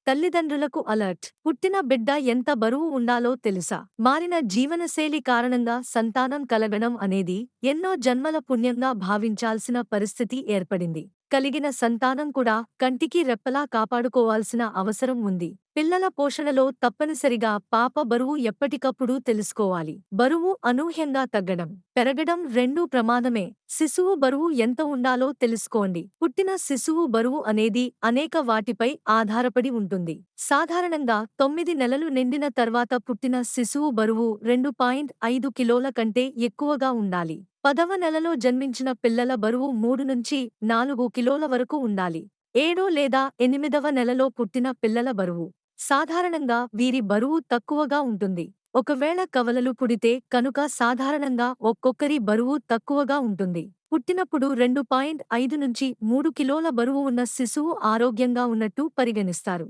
తల్లిదండ్రులకు అలర్ట్. పుట్టిన బిడ్డ ఎంత బరువు ఉండాలో తెలుసా? మారిన జీవనశైలి కారణంగా సంతానం కలగడం అనేది ఎన్నో జన్మల పుణ్యంగా భావించాల్సిన పరిస్థితి ఏర్పడింది. కలిగిన సంతానం కూడా కంటికి రెప్పలా కాపాడుకోవాల్సిన అవసరం ఉంది. పిల్లల పోషణలో తప్పనిసరిగా పాప బరువు ఎప్పటికప్పుడు తెలుసుకోవాలి. బరువు అనూహ్యంగా తగ్గడం, పెరగడం రెండూ ప్రమాదమే. శిశువు బరువు ఎంత ఉండాలో తెలుసుకోండి. పుట్టిన శిశువు బరువు అనేది అనేక వాటిపై ఆధారపడి ఉంటుంది. సాధారణంగా 9 నెలలు నిండిన తర్వాత పుట్టిన శిశువు బరువు 2.5 కిలోల కంటే ఎక్కువగా ఉండాలి. 10వ నెలలో జన్మించిన పిల్లల బరువు 3 నుంచి 4 కిలోల వరకు ఉండాలి. 7 లేదా 8వ నెలలో పుట్టిన పిల్లల బరువు. సాధారణంగా వీరి బరువు తక్కువగా ఉంటుంది. ఒకవేళ కవలలు పుడితే కనుక సాధారణంగా ఒక్కొక్కరి బరువు తక్కువగా ఉంటుంది. పుట్టినప్పుడు 2.5 నుంచి 3 కిలోల బరువు ఉన్న శిశువు ఆరోగ్యంగా ఉన్నట్టు పరిగణిస్తారు.